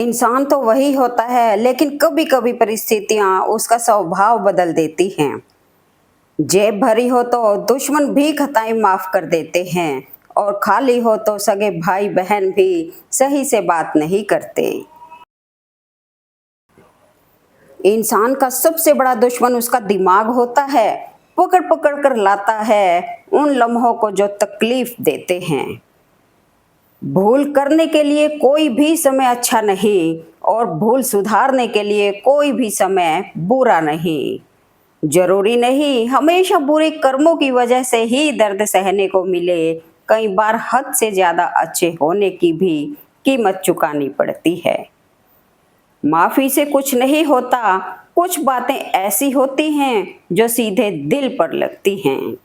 इंसान तो वही होता है, लेकिन कभी कभी परिस्थितियां उसका स्वभाव बदल देती हैं। जेब भरी हो तो दुश्मन भी खताएं माफ कर देते हैं, और खाली हो तो सगे भाई बहन भी सही से बात नहीं करते। इंसान का सबसे बड़ा दुश्मन उसका दिमाग होता है। पकड़ पकड़ कर लाता है उन लम्हों को जो तकलीफ देते हैं। भूल करने के लिए कोई भी समय अच्छा नहीं, और भूल सुधारने के लिए कोई भी समय बुरा नहीं। जरूरी नहीं हमेशा बुरे कर्मों की वजह से ही दर्द सहने को मिले। कई बार हद से ज्यादा अच्छे होने की भी कीमत चुकानी पड़ती है। माफी से कुछ नहीं होता, कुछ बातें ऐसी होती हैं जो सीधे दिल पर लगती हैं।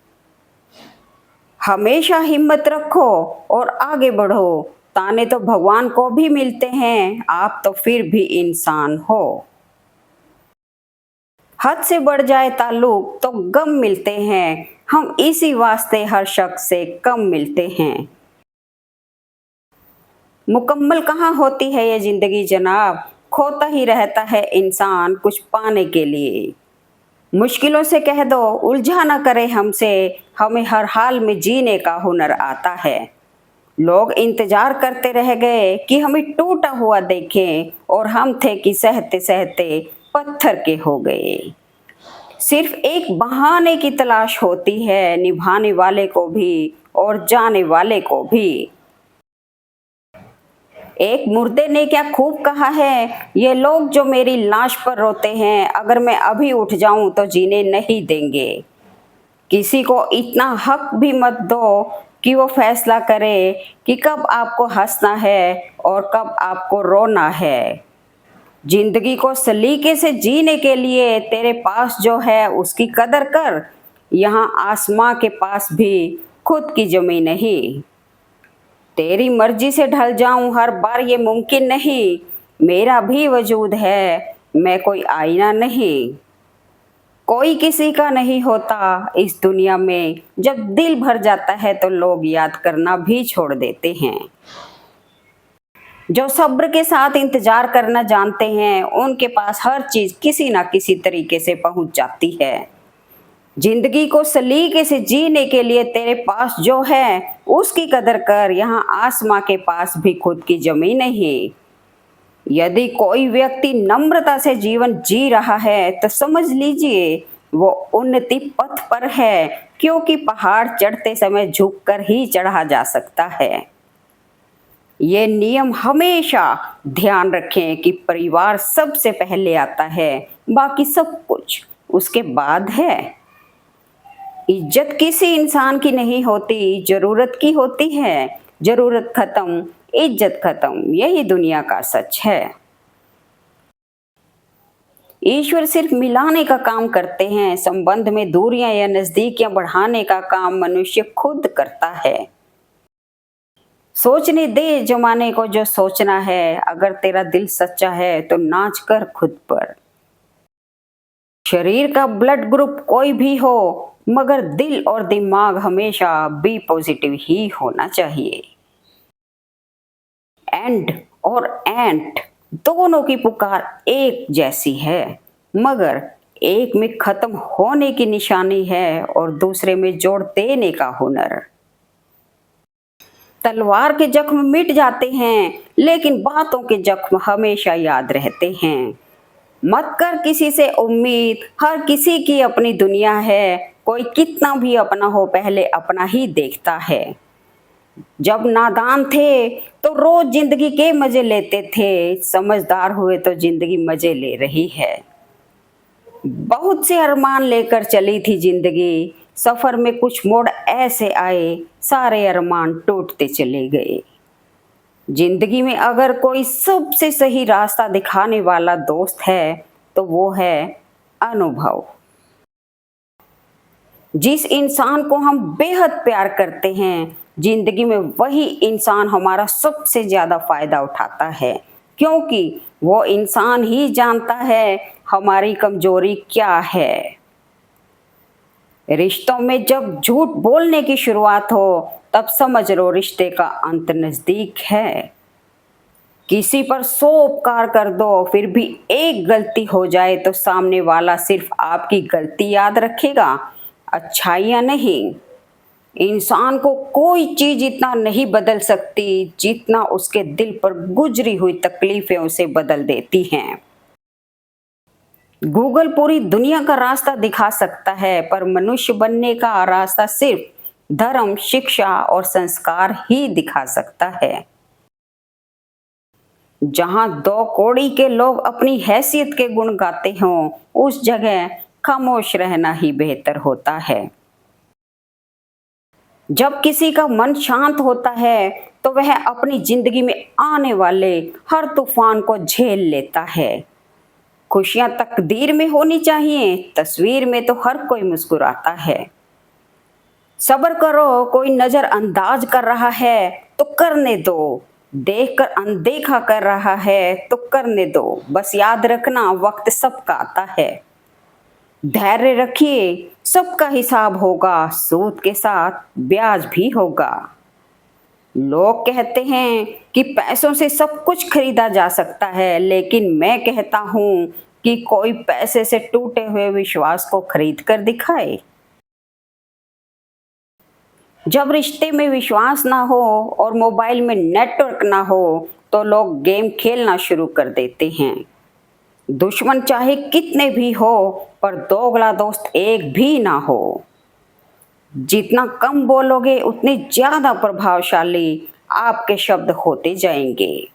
हमेशा हिम्मत रखो और आगे बढ़ो। ताने तो भगवान को भी मिलते हैं, आप तो फिर भी इंसान हो। हद से बढ़ जाए ताल्लुक तो गम मिलते हैं, हम इसी वास्ते हर शख्स से कम मिलते हैं। मुकम्मल कहाँ होती है ये जिंदगी जनाब, खोता ही रहता है इंसान कुछ पाने के लिए। मुश्किलों से कह दो उलझा न करे हमसे, हमें हर हाल में जीने का हुनर आता है। लोग इंतजार करते रह गए कि हमें टूटा हुआ देखें, और हम थे कि सहते सहते पत्थर के हो गए। सिर्फ एक बहाने की तलाश होती है, निभाने वाले को भी और जाने वाले को भी। एक मुर्दे ने क्या खूब कहा है, ये लोग जो मेरी लाश पर रोते हैं, अगर मैं अभी उठ जाऊं तो जीने नहीं देंगे। किसी को इतना हक भी मत दो कि वो फैसला करे कि कब आपको हंसना है और कब आपको रोना है। जिंदगी को सलीके से जीने के लिए तेरे पास जो है उसकी कदर कर। यहाँ आसमां के पास भी खुद की जमीन नहीं। तेरी मर्जी से ढल जाऊं हर बार ये मुमकिन नहीं। मेरा भी वजूद है, मैं कोई आईना नहीं। कोई किसी का नहीं होता इस दुनिया में, जब दिल भर जाता है तो लोग याद करना भी छोड़ देते हैं। जो सब्र के साथ इंतजार करना जानते हैं, उनके पास हर चीज किसी ना किसी तरीके से पहुंच जाती है। जिंदगी को सलीके से जीने के लिए तेरे पास जो है उसकी कदर कर। यहाँ आसमां के पास भी खुद की जमीन नहीं। यदि कोई व्यक्ति नम्रता से जीवन जी रहा है तो समझ लीजिए वो उन्नति पथ पर है, क्योंकि पहाड़ चढ़ते समय झुककर ही चढ़ा जा सकता है। ये नियम हमेशा ध्यान रखें कि परिवार सबसे पहले आता है, बाकी सब कुछ उसके बाद है। इज्जत किसी इंसान की नहीं होती, जरूरत की होती है। जरूरत खत्म, इज्जत खत्म, यही दुनिया का सच है। ईश्वर सिर्फ मिलाने का काम करते हैं, संबंध में दूरियां या नजदीकियां बढ़ाने का काम मनुष्य खुद करता है। सोचने दे जमाने को जो सोचना है, अगर तेरा दिल सच्चा है तो नाच कर खुद पर। शरीर का ब्लड ग्रुप कोई भी हो, मगर दिल और दिमाग हमेशा बी पॉजिटिव ही होना चाहिए। एंड और एंट दोनों की पुकार एक जैसी है, मगर एक में खत्म होने की निशानी है और दूसरे में जोड़ देने का हुनर। तलवार के जख्म मिट जाते हैं, लेकिन बातों के जख्म हमेशा याद रहते हैं। मत कर किसी से उम्मीद, हर किसी की अपनी दुनिया है। कोई कितना भी अपना हो पहले अपना ही देखता है। जब नादान थे तो रोज जिंदगी के मजे लेते थे, समझदार हुए तो जिंदगी मजे ले रही है। बहुत से अरमान लेकर चली थी जिंदगी, सफर में कुछ मोड़ ऐसे आए, सारे अरमान टूटते चले गए। जिंदगी में अगर कोई सबसे सही रास्ता दिखाने वाला दोस्त है तो वो है अनुभव। जिस इंसान को हम बेहद प्यार करते हैं, जिंदगी में वही इंसान हमारा सबसे ज्यादा फायदा उठाता है, क्योंकि वो इंसान ही जानता है हमारी कमजोरी क्या है। रिश्तों में जब झूठ बोलने की शुरुआत हो तब समझ लो रिश्ते का अंत नजदीक है। किसी पर 100 उपकार कर दो फिर भी एक गलती हो जाए तो सामने वाला सिर्फ आपकी गलती याद रखेगा, अच्छाइयाँ नहीं। इंसान को कोई चीज इतना नहीं बदल सकती जितना उसके दिल पर गुजरी हुई तकलीफें उसे बदल देती हैं। गूगल पूरी दुनिया का रास्ता दिखा सकता है पर मनुष्य बनने का रास्ता सिर्फ धर्म, शिक्षा और संस्कार ही दिखा सकता है। जहां 2 कौड़ी के लोग अपनी हैसियत के गुण गाते हों, उस जगह खामोश रहना ही बेहतर होता है। जब किसी का मन शांत होता है तो वह अपनी जिंदगी में आने वाले हर तूफान को झेल लेता है। खुशियां तकदीर में होनी चाहिए, तस्वीर में तो हर कोई मुस्कुराता है। सब्र करो, कोई नजरअंदाज कर रहा है तो करने दो, देखकर अनदेखा कर रहा है तो करने दो। बस याद रखना वक्त सबका आता है। धैर्य रखिए, सबका हिसाब होगा, सूद के साथ ब्याज भी होगा। लोग कहते हैं कि पैसों से सब कुछ खरीदा जा सकता है, लेकिन मैं कहता हूं कि कोई पैसे से टूटे हुए विश्वास को खरीद कर दिखाए। जब रिश्ते में विश्वास ना हो और मोबाइल में नेटवर्क ना हो तो लोग गेम खेलना शुरू कर देते हैं। दुश्मन चाहे कितने भी हो पर दोगला दोस्त एक भी ना हो। जितना कम बोलोगे उतने ज्यादा प्रभावशाली आपके शब्द होते जाएंगे।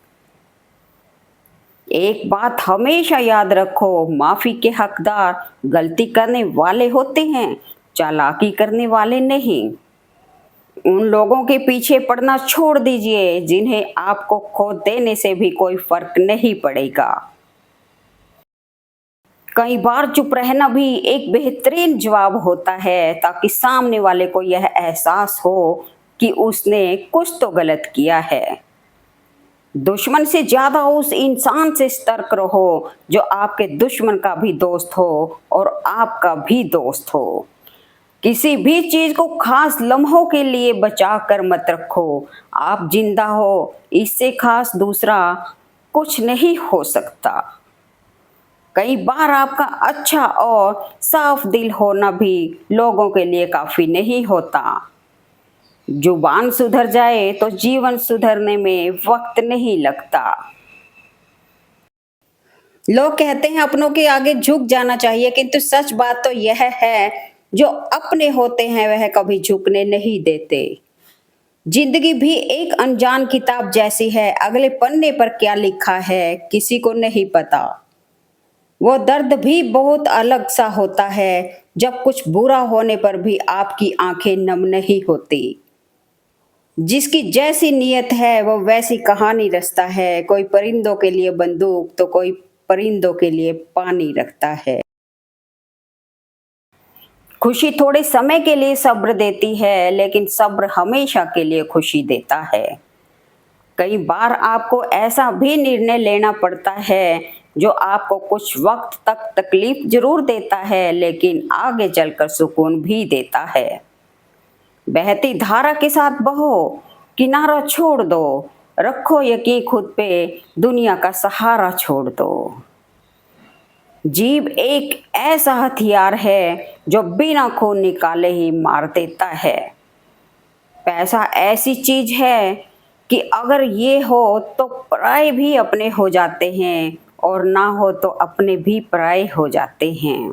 एक बात हमेशा याद रखो, माफी के हकदार गलती करने वाले होते हैं, चालाकी करने वाले नहीं। उन लोगों के पीछे पड़ना छोड़ दीजिए जिन्हें आपको खो देने से भी कोई फर्क नहीं पड़ेगा। कई बार चुप रहना भी एक बेहतरीन जवाब होता है ताकि सामने वाले को यह एहसास हो कि उसने कुछ तो गलत किया है। दुश्मन से ज्यादा उस इंसान से सतर्क रहो जो आपके दुश्मन का भी दोस्त हो और आपका भी दोस्त हो। किसी भी चीज को खास लम्हों के लिए बचा कर मत रखो। आप जिंदा हो, इससे खास दूसरा कुछ नहीं हो सकता। कई बार आपका अच्छा और साफ दिल होना भी लोगों के लिए काफी नहीं होता। जुबान सुधर जाए तो जीवन सुधरने में वक्त नहीं लगता। लोग कहते हैं अपनों के आगे झुक जाना चाहिए, किंतु सच बात तो यह है जो अपने होते हैं वह कभी झुकने नहीं देते। जिंदगी भी एक अनजान किताब जैसी है, अगले पन्ने पर क्या लिखा है किसी को नहीं पता। वो दर्द भी बहुत अलग सा होता है जब कुछ बुरा होने पर भी आपकी आंखें नम नहीं होती। जिसकी जैसी नीयत है वो वैसी कहानी रचता है। कोई परिंदों के लिए बंदूक तो कोई परिंदों के लिए पानी रखता है। खुशी थोड़े समय के लिए सब्र देती है, लेकिन सब्र हमेशा के लिए खुशी देता है। कई बार आपको ऐसा भी निर्णय लेना पड़ता है जो आपको कुछ वक्त तक तकलीफ जरूर देता है, लेकिन आगे चलकर सुकून भी देता है। बहती धारा के साथ बहो, किनारा छोड़ दो, रखो यकीन खुद पे, दुनिया का सहारा छोड़ दो। जीभ एक ऐसा हथियार है जो बिना खून निकाले ही मार देता है। पैसा ऐसी चीज है कि अगर ये हो तो पराये भी अपने हो जाते हैं और ना हो तो अपने भी पराये हो जाते हैं।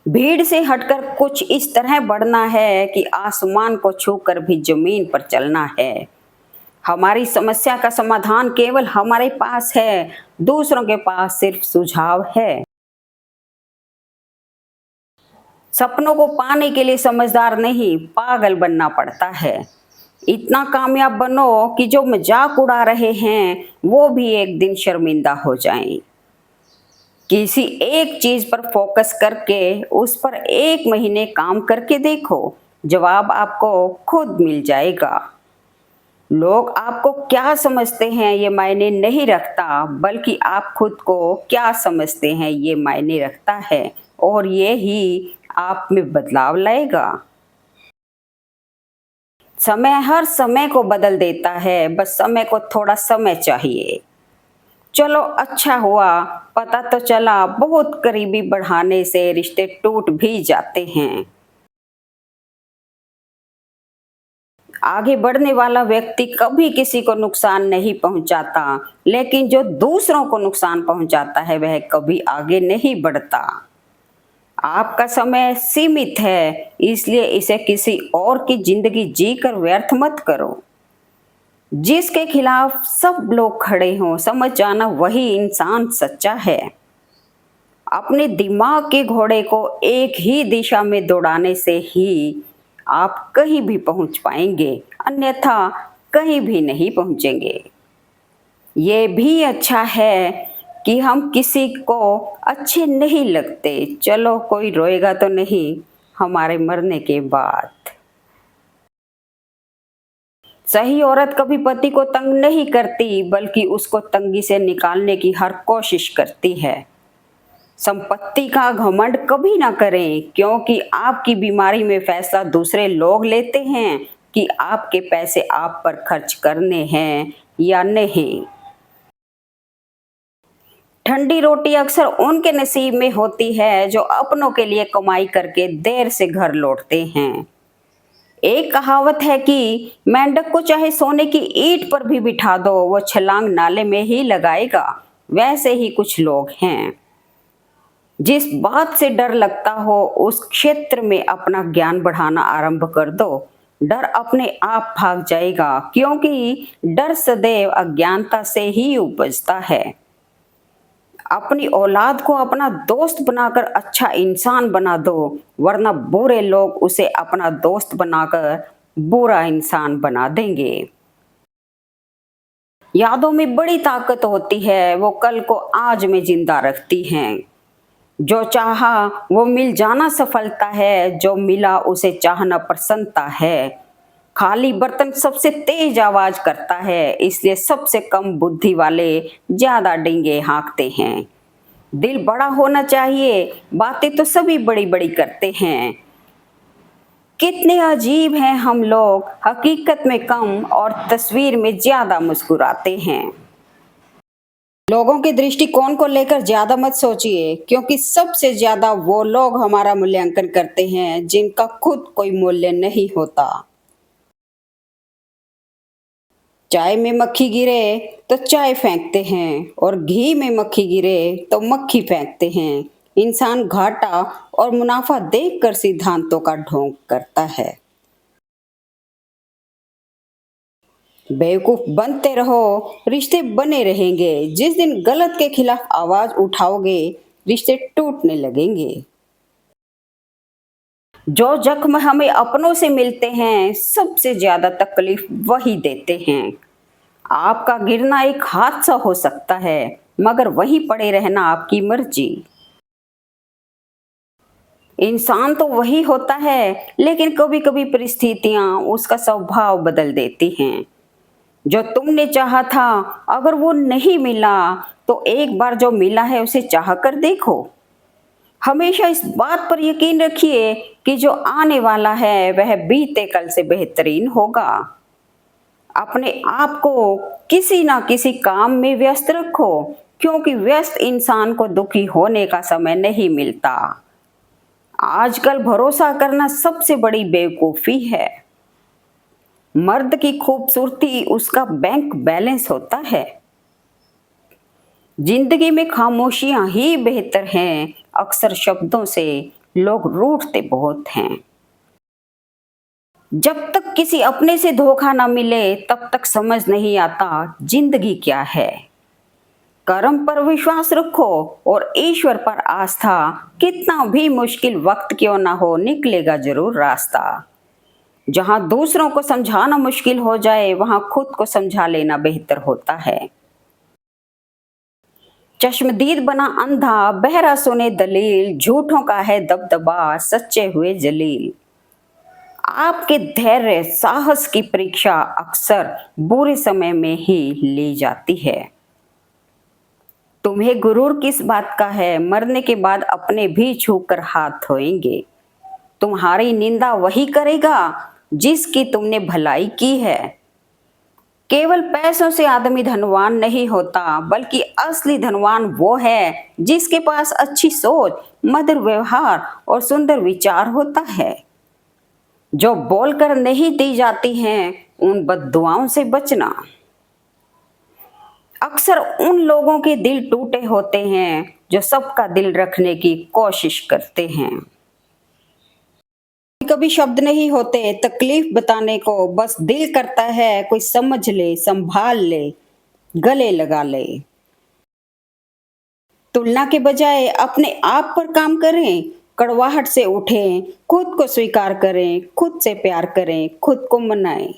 भीड़ से हटकर कुछ इस तरह बढ़ना है कि आसमान को छूकर भी जमीन पर चलना है। हमारी समस्या का समाधान केवल हमारे पास है, दूसरों के पास सिर्फ सुझाव है। सपनों को पाने के लिए समझदार नहीं, पागल बनना पड़ता है। इतना कामयाब बनो कि जो मजाक उड़ा रहे हैं वो भी एक दिन शर्मिंदा हो जाएं। किसी एक चीज पर फोकस करके उस पर 1 महीने काम करके देखो, जवाब आपको खुद मिल जाएगा। लोग आपको क्या समझते हैं ये मायने नहीं रखता, बल्कि आप खुद को क्या समझते हैं ये मायने रखता है, और ये ही आप में बदलाव लाएगा। समय हर समय को बदल देता है, बस समय को थोड़ा समय चाहिए। चलो अच्छा हुआ, पता तो चला बहुत करीबी बढ़ाने से रिश्ते टूट भी जाते हैं। आगे बढ़ने वाला व्यक्ति कभी किसी को नुकसान नहीं पहुंचाता, लेकिन जो दूसरों को नुकसान पहुंचाता है वह कभी आगे नहीं बढ़ता। आपका समय सीमित है, इसलिए इसे किसी और की जिंदगी जीकर व्यर्थ मत करो। जिसके खिलाफ सब लोग खड़े हों, समझ जाना वही इंसान सच्चा है। अपने दिमाग के घोड़े को एक ही दिशा में दौड़ाने से ही आप कहीं भी पहुंच पाएंगे, अन्यथा कहीं भी नहीं पहुंचेंगे। ये भी अच्छा है कि हम किसी को अच्छे नहीं लगते। चलो कोई रोएगा तो नहीं हमारे मरने के बाद। सही औरत कभी पति को तंग नहीं करती, बल्कि उसको तंगी से निकालने की हर कोशिश करती है। संपत्ति का घमंड कभी ना करें, क्योंकि आपकी बीमारी में फैसला दूसरे लोग लेते हैं कि आपके पैसे आप पर खर्च करने हैं या नहीं। ठंडी रोटी अक्सर उनके नसीब में होती है जो अपनों के लिए कमाई करके देर से घर लौटते हैं। एक कहावत है कि मेंढक को चाहे सोने की ईंट पर भी बिठा दो, वो छलांग नाले में ही लगाएगा। वैसे ही कुछ लोग हैं। जिस बात से डर लगता हो उस क्षेत्र में अपना ज्ञान बढ़ाना आरंभ कर दो। डर अपने आप भाग जाएगा, क्योंकि डर सदैव अज्ञानता से ही उपजता है। अपनी औलाद को अपना दोस्त बनाकर अच्छा इंसान बना दो, वरना बुरे लोग उसे अपना दोस्त बनाकर बुरा इंसान बना देंगे। यादों में बड़ी ताकत होती है, वो कल को आज में जिंदा रखती हैं। जो चाहा वो मिल जाना सफलता है, जो मिला उसे चाहना प्रसन्नता है। खाली बर्तन सबसे तेज आवाज करता है, इसलिए सबसे कम बुद्धि वाले ज्यादा डींगे हाँकते हैं। दिल बड़ा होना चाहिए, बातें तो सभी बड़ी बड़ी करते हैं। कितने अजीब हैं हम लोग, हकीकत में कम और तस्वीर में ज्यादा मुस्कुराते हैं। लोगों के दृष्टिकोण को लेकर ज्यादा मत सोचिए, क्योंकि सबसे ज्यादा वो लोग हमारा मूल्यांकन करते हैं जिनका खुद कोई मूल्य नहीं होता। चाय में मक्खी गिरे तो चाय फेंकते हैं, और घी में मक्खी गिरे तो मक्खी फेंकते हैं। इंसान घाटा और मुनाफा देखकर सिद्धांतों का ढोंग करता है। बेवकूफ बनते रहो, रिश्ते बने रहेंगे। जिस दिन गलत के खिलाफ आवाज उठाओगे, रिश्ते टूटने लगेंगे। जो जख्म हमें अपनों से मिलते हैं, सबसे ज्यादा तकलीफ वही देते हैं। आपका गिरना एक हादसा हो सकता है, मगर वहीं पड़े रहना आपकी मर्जी। इंसान तो वही होता है, लेकिन कभी कभी परिस्थितियां उसका स्वभाव बदल देती हैं। जो तुमने चाहा था अगर वो नहीं मिला, तो एक बार जो मिला है उसे चाह कर देखो। हमेशा इस बात पर यकीन रखिए कि जो आने वाला है वह बीते कल से बेहतरीन होगा। अपने आप को किसी ना किसी काम में व्यस्त रखो, क्योंकि व्यस्त इंसान को दुखी होने का समय नहीं मिलता। आजकल भरोसा करना सबसे बड़ी बेवकूफी है। मर्द की खूबसूरती उसका बैंक बैलेंस होता है। जिंदगी में खामोशियां ही बेहतर हैं, अक्सर शब्दों से लोग रूठते बहुत हैं। जब तक किसी अपने से धोखा ना मिले तब तक समझ नहीं आता जिंदगी क्या है। कर्म पर विश्वास रखो और ईश्वर पर आस्था। कितना भी मुश्किल वक्त क्यों ना हो, निकलेगा जरूर रास्ता। जहां दूसरों को समझाना मुश्किल हो जाए, वहां खुद को समझा लेना बेहतर होता है। चश्मदीद बना अंधा, बहरा सुने दलील, झूठों का है दबदबा, सच्चे हुए जलील। आपके धैर्य साहस की परीक्षा अक्सर बुरे समय में ही ली जाती है। तुम्हें गुरूर किस बात का है, मरने के बाद अपने भी छूकर हाथ धोएंगे। तुम्हारी निंदा वही करेगा जिसकी तुमने भलाई की है। केवल पैसों से आदमी धनवान नहीं होता, बल्कि असली धनवान वो है जिसके पास अच्छी सोच, मधुर व्यवहार और सुंदर विचार होता है। जो बोलकर नहीं दी जाती हैं, उन बद्दुआओं से बचना। अक्सर उन लोगों के दिल टूटे होते हैं जो सबका दिल रखने की कोशिश करते हैं। कभी शब्द नहीं होते तकलीफ बताने को, बस दिल करता है कोई समझ ले, संभाल ले, गले लगा ले। तुलना के बजाय अपने आप पर काम करें, कड़वाहट से उठें, खुद को स्वीकार करें, खुद से प्यार करें, खुद को मनाएं।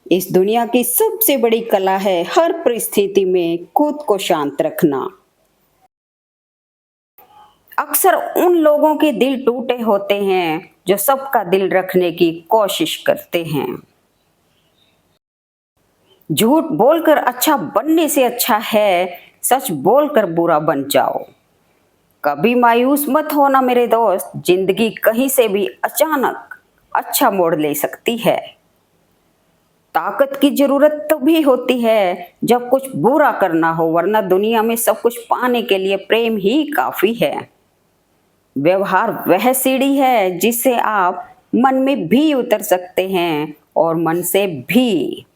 इस दुनिया की सबसे बड़ी कला है हर परिस्थिति में खुद को शांत रखना। अक्सर उन लोगों के दिल टूटे होते हैं जो सबका दिल रखने की कोशिश करते हैं। झूठ बोलकर अच्छा बनने से अच्छा है सच बोलकर बुरा बन जाओ। कभी मायूस मत होना मेरे दोस्त, जिंदगी कहीं से भी अचानक अच्छा मोड़ ले सकती है। ताकत की जरूरत तभी होती है जब कुछ बुरा करना हो, वरना दुनिया में सब कुछ पाने के लिए प्रेम ही काफी है। व्यवहार वह सीढ़ी है जिससे आप मन में भी उतर सकते हैं और मन से भी।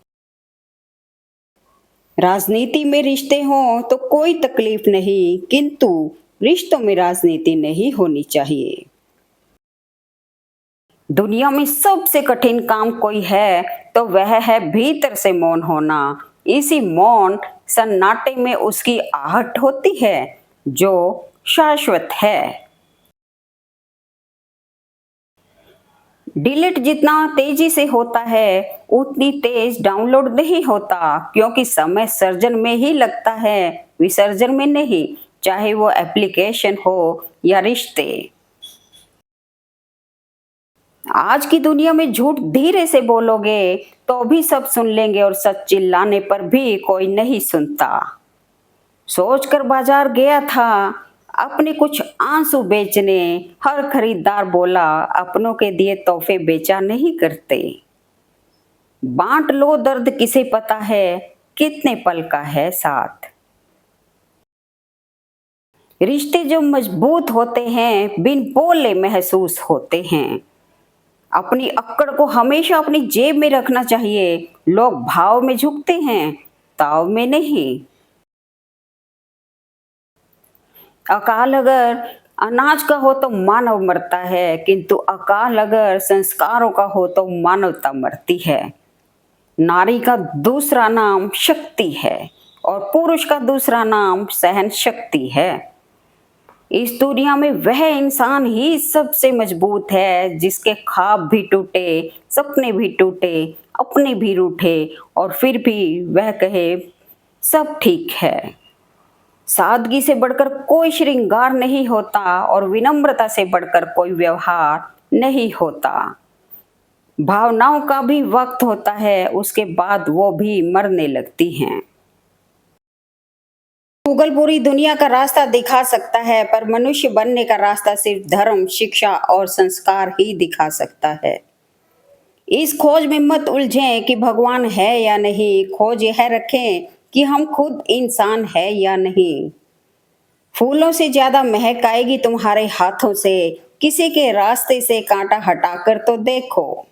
राजनीति में रिश्ते हों तो कोई तकलीफ नहीं, किंतु रिश्तों में राजनीति नहीं होनी चाहिए। दुनिया में सबसे कठिन काम कोई है तो वह है भीतर से मौन होना। इसी मौन सन्नाटे में उसकी आहट होती है जो शाश्वत है। डिलीट जितना तेजी से होता है उतनी तेज डाउनलोड नहीं होता, क्योंकि समय सर्जन में ही लगता है, विसर्जन में नहीं, चाहे वो एप्लीकेशन हो या रिश्ते। आज की दुनिया में झूठ धीरे से बोलोगे तो भी सब सुन लेंगे और सच चिल्लाने पर भी कोई नहीं सुनता। सोचकर बाजार गया था अपने कुछ आंसू बेचने, हर खरीदार बोला अपनों के दिए तोहफे बेचा नहीं करते। बांट लो दर्द किसे पता है, कितने पल का है साथ। रिश्ते जो मजबूत होते हैं बिन बोले महसूस होते हैं। अपनी अक्कड़ को हमेशा अपनी जेब में रखना चाहिए। लोग भाव में झुकते हैं, ताव में नहीं। अकाल अगर अनाज का हो तो मानव मरता है, किंतु अकाल अगर संस्कारों का हो तो मानवता मरती है। नारी का दूसरा नाम शक्ति है और पुरुष का दूसरा नाम सहन शक्ति है। इस दुनिया में वह इंसान ही सबसे मजबूत है जिसके ख्वाब भी टूटे, सपने भी टूटे, अपने भी रूठे और फिर भी वह कहे सब ठीक है। सादगी से बढ़कर कोई श्रृंगार नहीं होता और विनम्रता से बढ़कर कोई व्यवहार नहीं होता। भावनाओं का भी वक्त होता है, उसके बाद वो भी मरने लगती हैं। गूगल पूरी दुनिया का रास्ता दिखा सकता है, पर मनुष्य बनने का रास्ता सिर्फ धर्म, शिक्षा और संस्कार ही दिखा सकता है। इस खोज में मत उलझें कि भगवान है या नहीं, खोज यह रखें कि हम खुद इंसान है या नहीं। फूलों से ज्यादा महक आएगी तुम्हारे हाथों से, किसी के रास्ते से कांटा हटाकर तो देखो।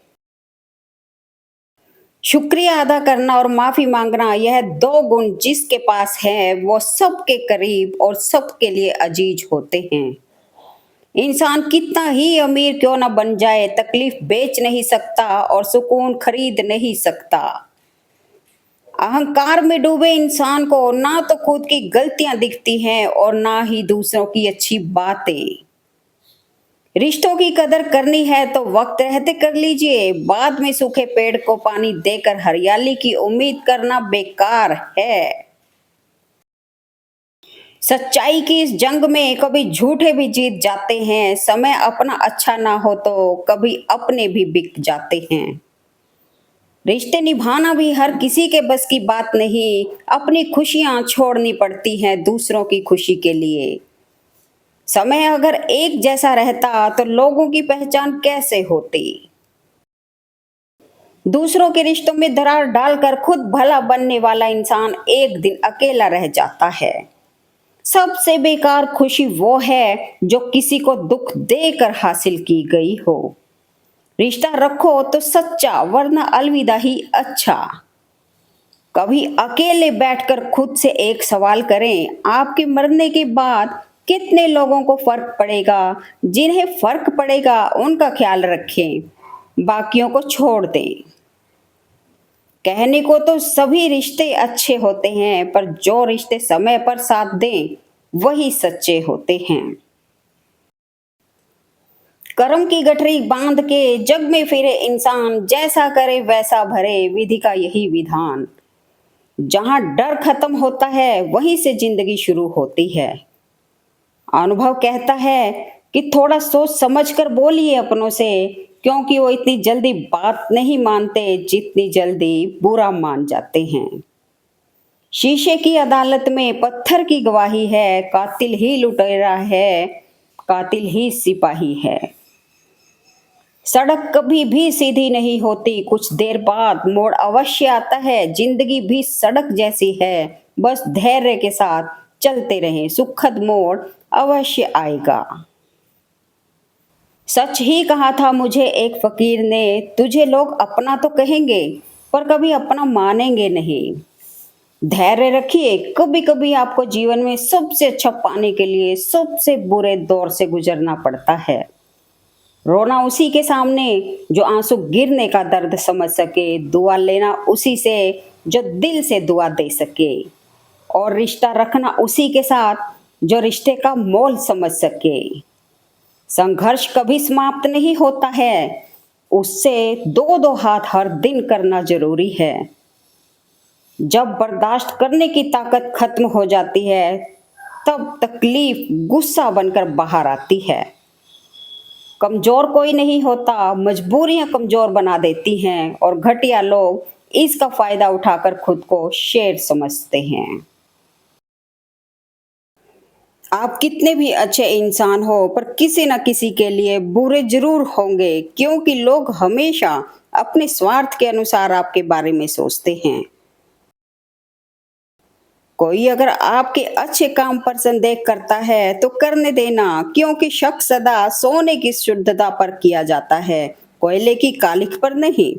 शुक्रिया अदा करना और माफी मांगना, यह दो गुण जिसके पास है वो सबके करीब और सबके लिए अजीज होते हैं। इंसान कितना ही अमीर क्यों ना बन जाए, तकलीफ बेच नहीं सकता और सुकून खरीद नहीं सकता। अहंकार में डूबे इंसान को ना तो खुद की गलतियां दिखती हैं और ना ही दूसरों की अच्छी बातें। रिश्तों की कदर करनी है तो वक्त रहते कर लीजिए, बाद में सूखे पेड़ को पानी देकर हरियाली की उम्मीद करना बेकार है। सच्चाई की इस जंग में कभी झूठे भी जीत जाते हैं, समय अपना अच्छा ना हो तो कभी अपने भी बिक जाते हैं। रिश्ते निभाना भी हर किसी के बस की बात नहीं, अपनी खुशियां छोड़नी पड़ती हैं दूसरों की खुशी के लिए। समय अगर एक जैसा रहता तो लोगों की पहचान कैसे होती। दूसरों के रिश्तों में दरार डालकर खुद भला बनने वाला इंसान एक दिन अकेला रह जाता है। सबसे बेकार खुशी वो है जो किसी को दुख देकर हासिल की गई हो। रिश्ता रखो तो सच्चा, वरना अलविदा ही अच्छा। कभी अकेले बैठकर खुद से एक सवाल करें, आपके मरने के बाद कितने लोगों को फर्क पड़ेगा। जिन्हें फर्क पड़ेगा उनका ख्याल रखें, बाकियों को छोड़ दें। कहने को तो सभी रिश्ते अच्छे होते हैं, पर जो रिश्ते समय पर साथ दें वही सच्चे होते हैं। कर्म की गठरी बांध के जग में फिरे इंसान, जैसा करे वैसा भरे, विधि का यही विधान। जहां डर खत्म होता है वहीं से जिंदगी शुरू होती है। अनुभव कहता है कि थोड़ा सोच समझ कर बोलिए अपनों से, क्योंकि वो इतनी जल्दी बात नहीं मानते जितनी जल्दी बुरा मान जाते हैं। शीशे की अदालत में पत्थर की गवाही है, कातिल ही लुटेरा है, कातिल ही सिपाही है। सड़क कभी भी सीधी नहीं होती, कुछ देर बाद मोड़ अवश्य आता है। जिंदगी भी सड़क जैसी है, बस धैर्य के साथ चलते रहें, सुखद मोड़ अवश्य आएगा। सच ही कहा था मुझे एक फकीर ने, तुझे लोग अपना तो कहेंगे पर कभी अपना मानेंगे नहीं। धैर्य रखिए, कभी कभी आपको जीवन में सबसे अच्छा पाने के लिए सबसे बुरे दौर से गुजरना पड़ता है। रोना उसी के सामने जो आंसू गिरने का दर्द समझ सके, दुआ लेना उसी से जो दिल से दुआ दे सके, और रिश्ता रखना उसी के साथ जो रिश्ते का मोल समझ सके। संघर्ष कभी समाप्त नहीं होता है, उससे दो दो हाथ हर दिन करना जरूरी है। जब बर्दाश्त करने की ताकत खत्म हो जाती है, तब तकलीफ गुस्सा बनकर बाहर आती है। कमजोर कोई नहीं होता, मजबूरियां कमजोर बना देती हैं, और घटिया लोग इसका फायदा उठाकर खुद को शेर समझते हैं। आप कितने भी अच्छे इंसान हो, पर किसी न किसी के लिए बुरे जरूर होंगे, क्योंकि लोग हमेशा अपने स्वार्थ के अनुसार आपके बारे में सोचते हैं। कोई अगर आपके अच्छे काम पर संदेह करता है तो करने देना, क्योंकि शक सदा सोने की शुद्धता पर किया जाता है, कोयले की कालिख पर नहीं।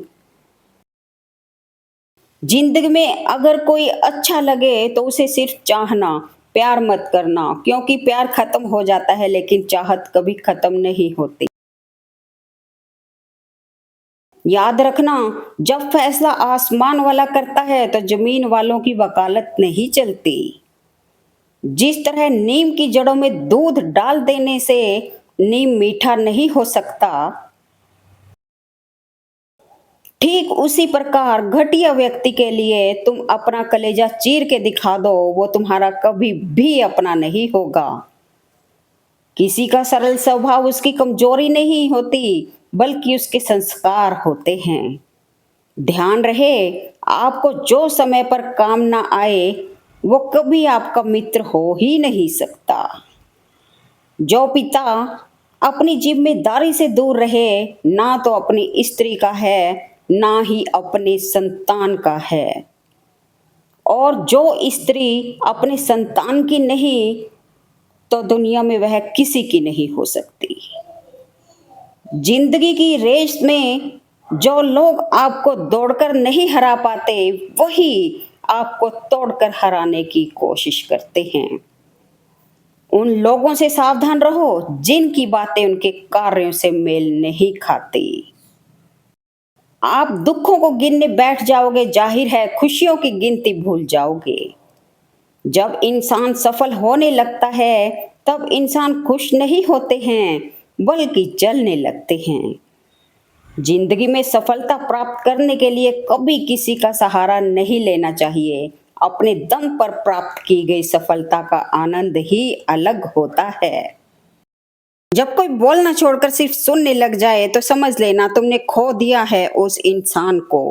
जिंदगी में अगर कोई अच्छा लगे तो उसे सिर्फ चाहना, प्यार मत करना, क्योंकि प्यार खत्म हो जाता है लेकिन चाहत कभी खत्म नहीं होती। याद रखना, जब फैसला आसमान वाला करता है तो जमीन वालों की वकालत नहीं चलती। जिस तरह नीम की जड़ों में दूध डाल देने से नीम मीठा नहीं हो सकता, ठीक उसी प्रकार घटिया व्यक्ति के लिए तुम अपना कलेजा चीर के दिखा दो, वो तुम्हारा कभी भी अपना नहीं होगा। किसी का सरल स्वभाव उसकी कमजोरी नहीं होती, बल्कि उसके संस्कार होते हैं। ध्यान रहे, आपको जो समय पर काम ना आए वो कभी आपका मित्र हो ही नहीं सकता। जो पिता अपनी जिम्मेदारी से दूर रहे, ना तो अपनी स्त्री का है ना ही अपने संतान का है, और जो स्त्री अपने संतान की नहीं तो दुनिया में वह किसी की नहीं हो सकती। जिंदगी की रेस में जो लोग आपको दौड़कर नहीं हरा पाते, वही आपको तोड़कर हराने की कोशिश करते हैं। उन लोगों से सावधान रहो जिनकी बातें उनके कार्यों से मेल नहीं खाती। आप दुखों को गिनने बैठ जाओगे, जाहिर है खुशियों की गिनती भूल जाओगे। जब इंसान सफल होने लगता है तब इंसान खुश नहीं होते हैं, बल्कि जलने लगते हैं। जिंदगी में सफलता प्राप्त करने के लिए कभी किसी का सहारा नहीं लेना चाहिए। अपने दम पर प्राप्त की गई सफलता का आनंद ही अलग होता है। जब कोई बोलना छोड़कर सिर्फ सुनने लग जाए तो समझ लेना तुमने खो दिया है उस इंसान को।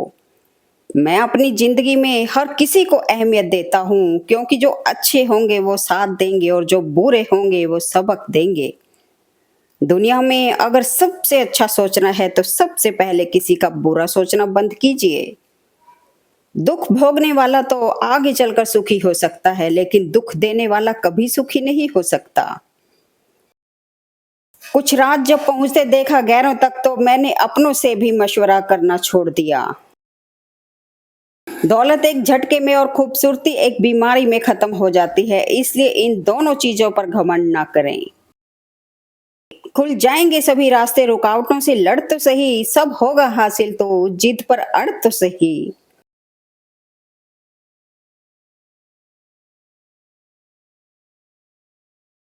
मैं अपनी जिंदगी में हर किसी को अहमियत देता हूँ, क्योंकि जो अच्छे होंगे वो साथ देंगे और जो बुरे होंगे वो सबक देंगे। दुनिया में अगर सबसे अच्छा सोचना है तो सबसे पहले किसी का बुरा सोचना बंद कीजिए। दुख भोगने वाला तो आगे चलकर सुखी हो सकता है, लेकिन दुख देने वाला कभी सुखी नहीं हो सकता। कुछ रात जब पहुंचते देखा गैरों तक, तो मैंने अपनों से भी मशवरा करना छोड़ दिया। दौलत एक झटके में और खूबसूरती एक बीमारी में खत्म हो जाती है, इसलिए इन दोनों चीजों पर घमंड ना करें। खुल जाएंगे सभी रास्ते, रुकावटों से लड़ तो सही, सब होगा हासिल तो जिद पर अड़ तो सही।